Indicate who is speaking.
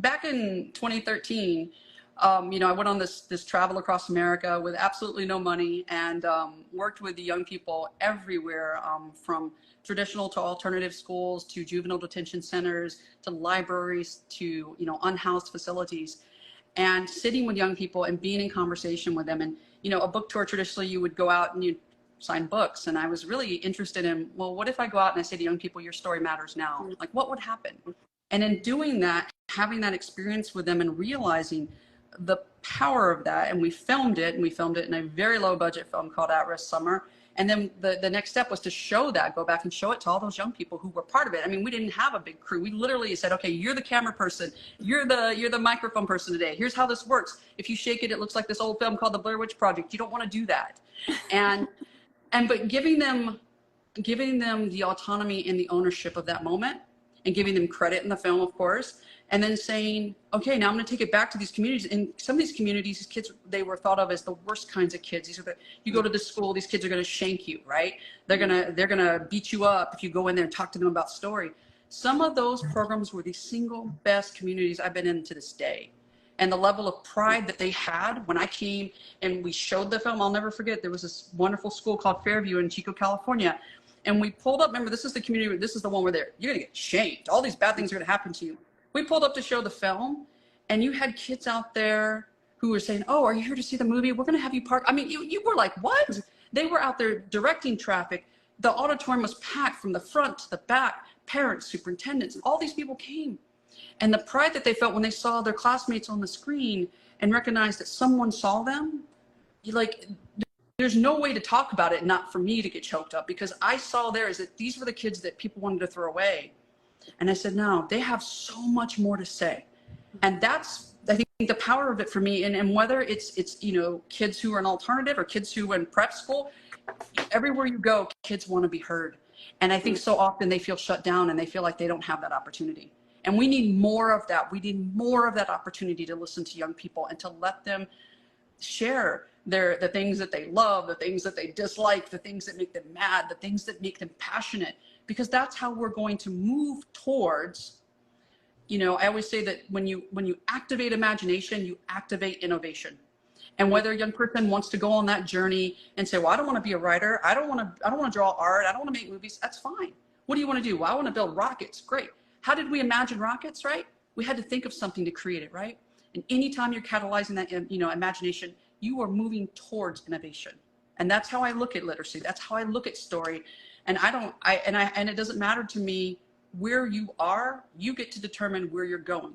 Speaker 1: back in 2013, I went on this travel across America with absolutely no money, and worked with the young people everywhere, from traditional to alternative schools, to juvenile detention centers, to libraries, to unhoused facilities, and sitting with young people and being in conversation with them. And a book tour, traditionally you would go out and you sign books, and I was really interested in, well, what if I go out and I say to young people, your story matters now? Like, what would happen? And in doing that, having that experience with them and realizing the power of that, and we filmed it in a very low budget film called At Risk Summer. And then the next step was to show that, go back and show it to all those young people who were part of it. I mean, we didn't have a big crew. We literally said, okay, you're the camera person, you're the microphone person today. Here's how this works. If you shake it, it looks like this old film called The Blair Witch Project. You don't want to do that. But giving them the autonomy and the ownership of that moment, and giving them credit in the film, of course, and then saying, okay, now I'm going to take it back to these communities. And some of these communities, these kids, they were thought of as the worst kinds of kids. These are you go to the school, these kids are going to shank you, right? They're gonna beat you up if you go in there and talk to them about story. Some of those programs were the single best communities I've been in to this day. And the level of pride that they had when I came and we showed the film, I'll never forget. There was this wonderful school called Fairview in Chico, California. And we pulled up, remember, this is the community, this is the one where you're going to get shamed. All these bad things are going to happen to you. We pulled up to show the film, and you had kids out there who were saying, oh, are you here to see the movie? We're going to have you park. I mean, you were like, what? They were out there directing traffic. The auditorium was packed from the front to the back. Parents, superintendents, and all these people came. And the pride that they felt when they saw their classmates on the screen and recognized that someone saw them, there's no way to talk about it not for me to get choked up, because I saw theirs, that these were the kids that people wanted to throw away. And I said, no, they have so much more to say. And that's, I think, the power of it for me. And whether it's kids who are an alternative or kids who are in prep school, everywhere you go, kids want to be heard. And I think so often they feel shut down and they feel like they don't have that opportunity. And we need more of that. We need more of that opportunity to listen to young people and to let them share the things that they love, the things that they dislike, the things that make them mad, the things that make them passionate, because that's how we're going to move towards, I always say that when you activate imagination, you activate innovation. And whether a young person wants to go on that journey and say, well, I don't want to be a writer, I don't want to draw art, I don't want to make movies, that's fine. What do you want to do? Well, I want to build rockets. Great. How did we imagine rockets, right? We had to think of something to create it, right? And anytime you're catalyzing that, imagination, you are moving towards innovation. And that's how I look at literacy. That's how I look at story. And and it doesn't matter to me where you are, you get to determine where you're going.